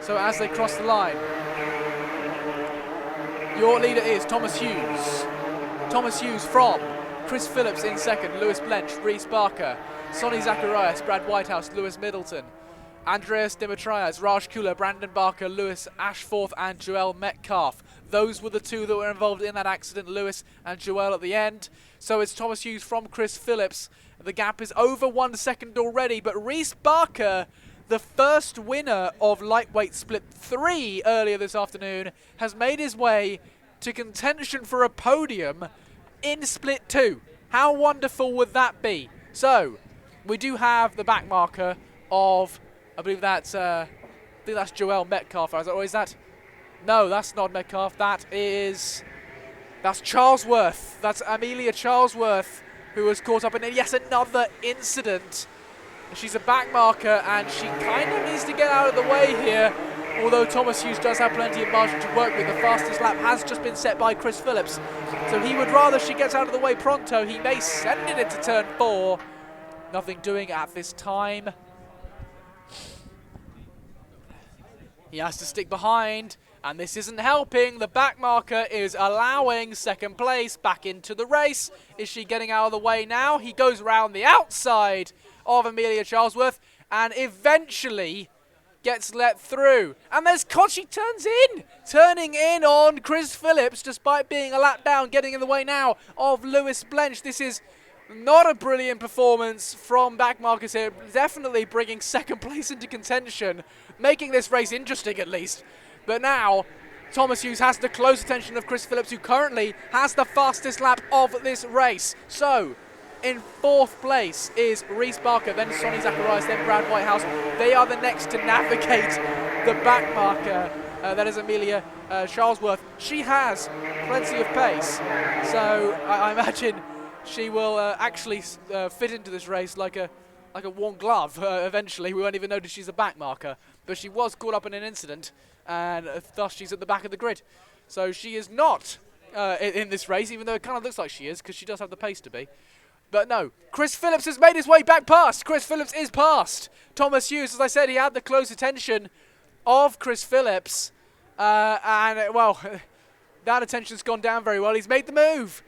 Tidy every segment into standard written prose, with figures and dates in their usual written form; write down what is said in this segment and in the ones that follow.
So as they cross the line, your leader is Thomas Hughes. Thomas Hughes from Chris Phillips in second, Lewis Blench, Rhys Barker, Sonny Zacharias, Brad Whitehouse, Lewis Middleton, Andreas Dimitrias, Raj Kula, Brandon Barker, Lewis Ashforth and Joel Metcalf. Those were the two that were involved in that accident, Lewis and Joel at the end. So it's Thomas Hughes from Chris Phillips. The gap is over 1 second already, but Rhys Barker, the first winner of lightweight split 3 earlier this afternoon, has made his way to contention for a podium in split 2. How wonderful would that be? So we do have the back marker of, I believe that's Joel Metcalf. Or is that? No, that's not Metcalf. That's Charlesworth. That's Amelia Charlesworth, who was caught up in yet another incident. She's a back marker, and she kind of needs to get out of the way here. Although Thomas Hughes does have plenty of margin to work with, the fastest lap has just been set by Chris Phillips. So he would rather she gets out of the way pronto. He may send it into turn 4. Nothing doing at this time. He has to stick behind, and this isn't helping. The back marker is allowing second place back into the race. Is she getting out of the way now? He goes around the outside of Amelia Charlesworth and eventually gets let through. And there's Kochi turning in on Chris Phillips despite being a lap down, getting in the way now of Lewis Blench. This is not a brilliant performance from back markers here. Definitely bringing second place into contention, making this race interesting at least. But now Thomas Hughes has the close attention of Chris Phillips, who currently has the fastest lap of this race. So in 4th place is Rhys Barker, then Sonny Zacharias, then Brad Whitehouse. They are the next to navigate the back marker. That is Amelia Charlesworth. She has plenty of pace, so I imagine she will actually fit into this race like a warm glove. Eventually, we won't even notice she's a back marker, but she was caught up in an incident, and thus she's at the back of the grid. So she is not in this race, even though it kind of looks like she is, because she does have the pace to be. But no, Chris Phillips has made his way back past. Chris Phillips is past Thomas Hughes. As I said, he had the close attention of Chris Phillips. Well, that attention's gone down very well. He's made the move.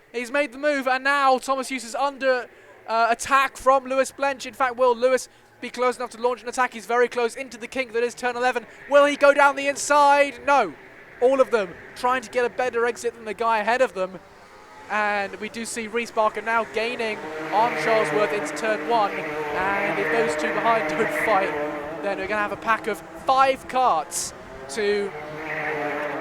And now Thomas Hughes is under attack from Lewis Blench. In fact, will Lewis be close enough to launch an attack? He's very close into the kink that is turn 11. Will he go down the inside? No. All of them trying to get a better exit than the guy ahead of them. And we do see Rhys Barker now gaining on Charlesworth into turn 1. And if those two behind don't fight, then we're going to have a pack of 5 carts to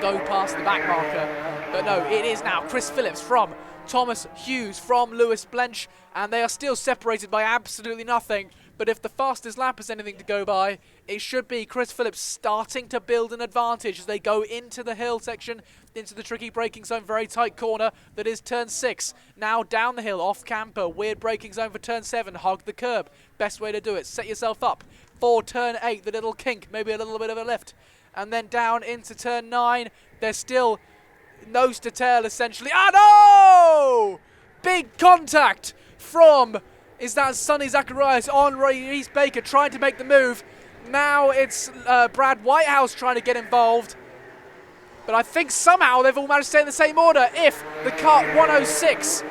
go past the back marker. But no, it is now Chris Phillips from Thomas Hughes from Lewis Blench, and they are still separated by absolutely nothing. But if the fastest lap is anything to go by, it should be Chris Phillips starting to build an advantage as they go into the hill section, into the tricky braking zone, very tight corner that is turn 6. Now down the hill, off camper, weird braking zone for turn 7, hog the curb. Best way to do it, set yourself up for turn 8, the little kink, maybe a little bit of a lift. And then down into turn 9, there's still nose to tail essentially. No! Big contact from, is that Sonny Zacharias on Rhys Barker trying to make the move. Now it's Brad Whitehouse trying to get involved. But I think somehow they've all managed to stay in the same order. If the kart 106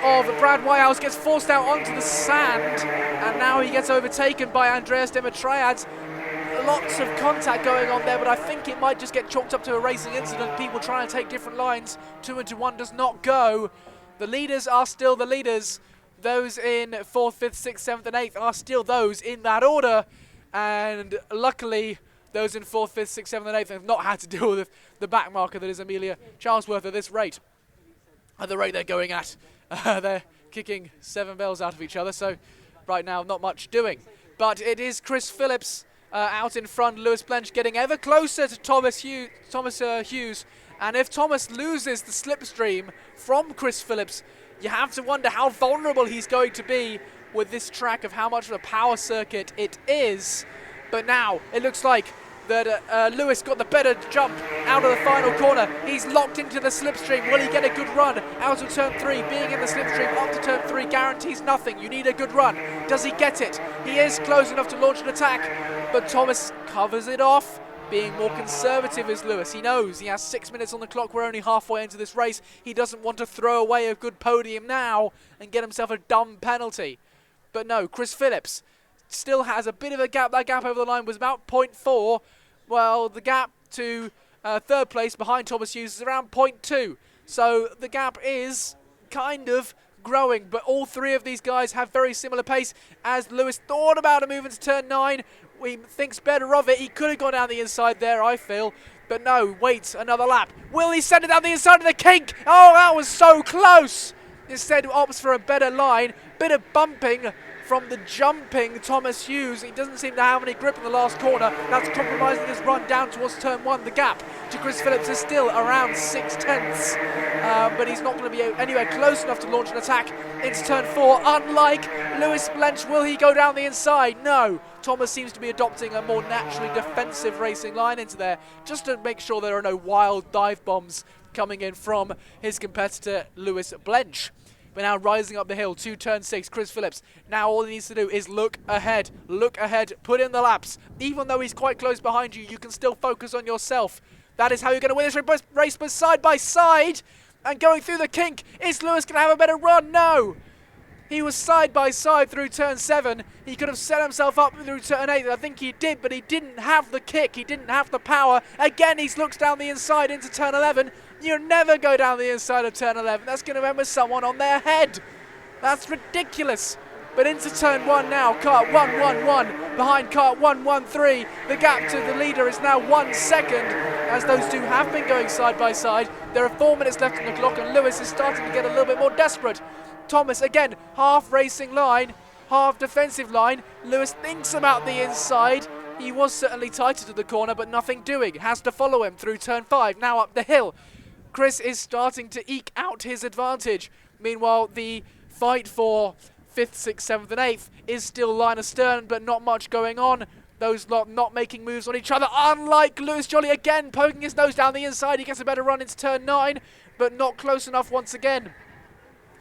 of Brad Whitehouse gets forced out onto the sand, and now he gets overtaken by Andreas Dimitriades. Lots of contact going on there, but I think it might just get chalked up to a racing incident. People trying to take different lines. 2 into 1 does not go. The leaders are still the leaders. Those in 4th, 5th, 6th, 7th and 8th are still those in that order. And luckily, those in 4th, 5th, 6th, 7th and 8th have not had to deal with the back marker that is Amelia Charlesworth at this rate. At the rate they're going at. They're kicking 7 bells out of each other, so right now not much doing. But it is Chris Phillips out in front, Lewis Blench getting ever closer to Thomas Hughes. And if Thomas loses the slipstream from Chris Phillips, you have to wonder how vulnerable he's going to be with this track, of how much of a power circuit it is. But now it looks like that Lewis got the better jump out of the final corner. He's locked into the slipstream. Will he get a good run out of turn 3? Being in the slipstream up to turn 3 guarantees nothing. You need a good run. Does he get it? He is close enough to launch an attack, but Thomas covers it off. being more conservative is Lewis. He knows he has 6 minutes on the clock. We're only halfway into this race. He doesn't want to throw away a good podium now and get himself a dumb penalty. But no, Chris Phillips still has a bit of a gap. That gap over the line was about 0.4. Well, the gap to third place behind Thomas Hughes is around 0.2. So the gap is kind of growing, but all three of these guys have very similar pace. As Lewis thought about a move into turn 9, he thinks better of it. He could have gone down the inside there, I feel, but no, wait, another lap. Will he send it down the inside of the kink? Oh, that was so close. Instead opts for a better line, bit of bumping from the jumping Thomas Hughes. He doesn't seem to have any grip in the last corner. That's compromising his run down towards turn 1. The gap to Chris Phillips is still around 6/10, but he's not going to be anywhere close enough to launch an attack into turn 4. Unlike Lewis Blench, will he go down the inside? No. Thomas seems to be adopting a more naturally defensive racing line into there, just to make sure there are no wild dive bombs coming in from his competitor Lewis Blench. We're now rising up the hill to turn 6. Chris Phillips, now all he needs to do is look ahead, put in the laps. Even though he's quite close behind you, you can still focus on yourself. That is how you're going to win this race, but side by side and going through the kink. Is Lewis going to have a better run? No. He was side by side through turn 7. He could have set himself up through turn 8. I think he did, but he didn't have the kick. He didn't have the power. Again, he looks down the inside into turn 11. You never go down the inside of turn 11. That's going to end with someone on their head. That's ridiculous. But into turn 1 now. Kart 1-1-1 behind Kart 1-1-3. The gap to the leader is now 1 second, as those two have been going side by side. There are 4 minutes left on the clock, and Lewis is starting to get a little bit more desperate. Thomas, again, half racing line, half defensive line. Lewis thinks about the inside. He was certainly tighter to the corner, but nothing doing. Has to follow him through turn 5, now up the hill. Chris is starting to eke out his advantage. Meanwhile, the fight for 5th, 6th, 7th and 8th is still line astern, but not much going on. Those lot not making moves on each other. Unlike Lewis Jolly, again, poking his nose down the inside. He gets a better run into turn 9, but not close enough once again.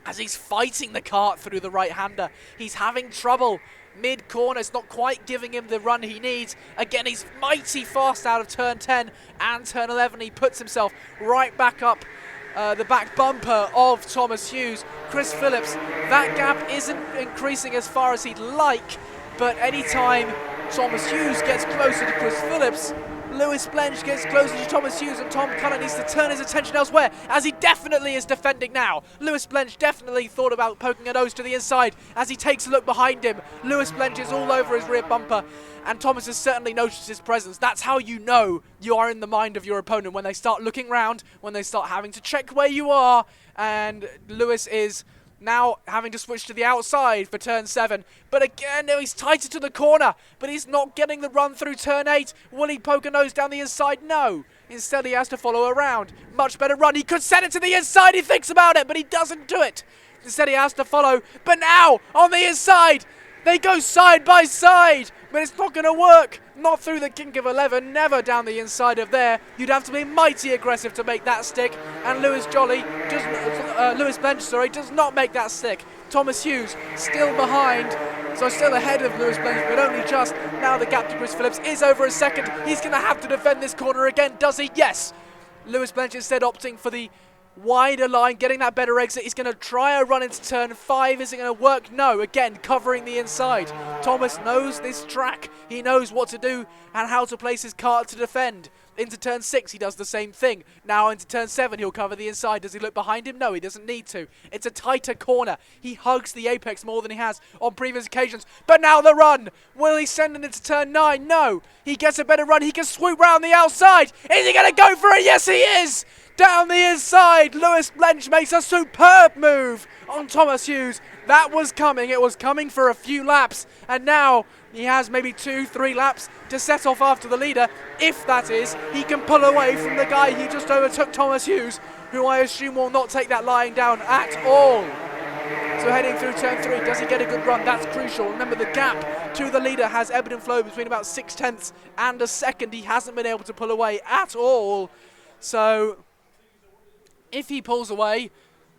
As he's fighting the kart through the right-hander, he's having trouble mid-corner. It's not quite giving him the run he needs. Again, he's mighty fast out of turn 10 and turn 11. He puts himself right back up the back bumper of Thomas Hughes. Chris Phillips, that gap isn't increasing as far as he'd like, but anytime Thomas Hughes gets closer to Chris Phillips, Lewis Blench gets closer to Thomas Hughes, and Tom Cullen needs to turn his attention elsewhere, as he definitely is defending now. Lewis Blench definitely thought about poking a nose to the inside as he takes a look behind him. Lewis Blench is all over his rear bumper, and Thomas has certainly noticed his presence. That's how you know you are in the mind of your opponent, when they start looking round, when they start having to check where you are, and Lewis is now having to switch to the outside for turn 7. But again, he's tighter to the corner, but he's not getting the run through turn 8. Will he poke a nose down the inside? No. Instead, he has to follow around. Much better run. He could send it to the inside. He thinks about it, but he doesn't do it. Instead, he has to follow. But now, on the inside, they go side by side. But it's not going to work. Not through the kink of 11. Never down the inside of there. You'd have to be mighty aggressive to make that stick. And Lewis Blench, does not make that stick. Thomas Hughes still behind. So still ahead of Lewis Blench, but only just. Now the gap to Chris Phillips is over a second. He's going to have to defend this corner again. Does he? Yes. Lewis Blench instead opting for the wider line, getting that better exit. He's going to try a run into turn 5. Is it going to work? No. Again, covering the inside. Thomas knows this track. He knows what to do and how to place his kart to defend. Into turn 6, he does the same thing. Now into turn 7, he'll cover the inside. Does he look behind him? No, he doesn't need to. It's a tighter corner. He hugs the apex more than he has on previous occasions. But now the run. Will he send it into turn 9? No. He gets a better run. He can swoop round the outside. Is he going to go for it? Yes, he is. Down the inside, Lewis Blench makes a superb move on Thomas Hughes. That was coming. It was coming for a few laps. And now he has maybe 2-3 laps to set off after the leader. If that is, he can pull away from the guy he just overtook, Thomas Hughes, who I assume will not take that lying down at all. So heading through turn 3, does he get a good run? That's crucial. Remember, the gap to the leader has ebbed and flowed between about 6/10 and a second. He hasn't been able to pull away at all. So if he pulls away,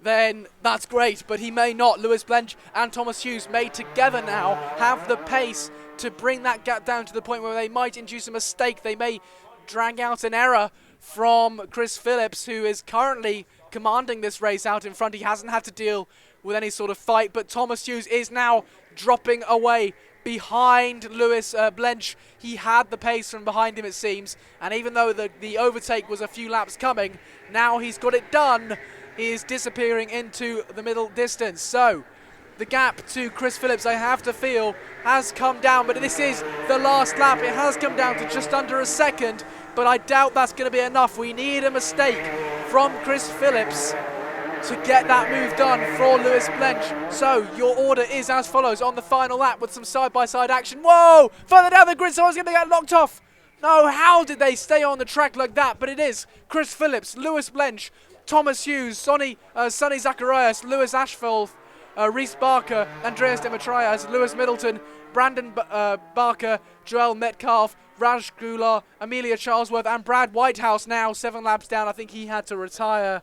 then that's great, but he may not. Lewis Blench and Thomas Hughes may together now have the pace to bring that gap down to the point where they might induce a mistake. They may drag out an error from Chris Phillips, who is currently commanding this race out in front. He hasn't had to deal with any sort of fight, but Thomas Hughes is now dropping away behind Lewis Blench. He had the pace from behind him, it seems, and even though the overtake was a few laps coming, now he's got it done. He is disappearing into the middle distance. So the gap to Chris Phillips, I have to feel, has come down, but this is the last lap. It has come down to just under a second, but I doubt that's going to be enough. We need a mistake from Chris Phillips to get that move done for Lewis Blench. So your order is as follows on the final lap with some side-by-side action. Whoa! Further down the grid, someone's going to get knocked off. No, how did they stay on the track like that? But it is Chris Phillips, Lewis Blench, Thomas Hughes, Sonny Zacharias, Lewis Ashford, Rhys Barker, Andreas Demetrias, Lewis Middleton, Brandon Barker, Joel Metcalf, Raj Gula, Amelia Charlesworth, and Brad Whitehouse now 7 laps down. I think he had to retire.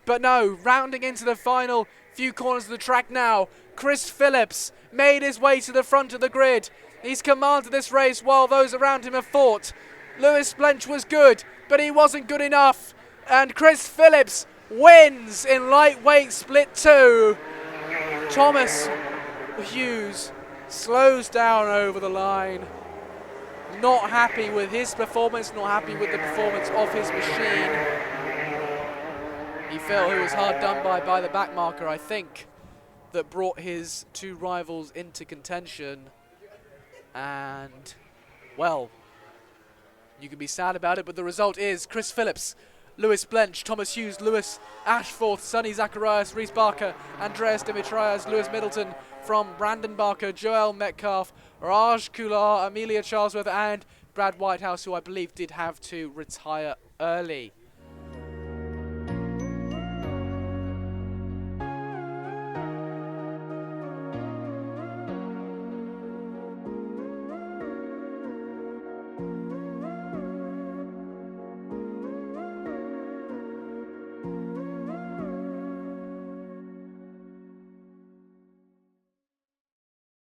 But no, rounding into the final few corners of the track now, Chris Phillips made his way to the front of the grid. He's commanded this race while those around him have fought. Lewis Blench was good, but he wasn't good enough. And Chris Phillips wins in lightweight split 2. Thomas Hughes slows down over the line. Not happy with his performance, not happy with the performance of his machine. He felt he was hard done by the back marker, I think, that brought his 2 rivals into contention. And, well, you can be sad about it, but the result is Chris Phillips, Lewis Blench, Thomas Hughes, Lewis Ashford, Sonny Zacharias, Rhys Barker, Andreas Demetrias, Lewis Middleton, from Brandon Barker, Joel Metcalf, Raj Kular, Amelia Charlesworth, and Brad Whitehouse, who I believe did have to retire early.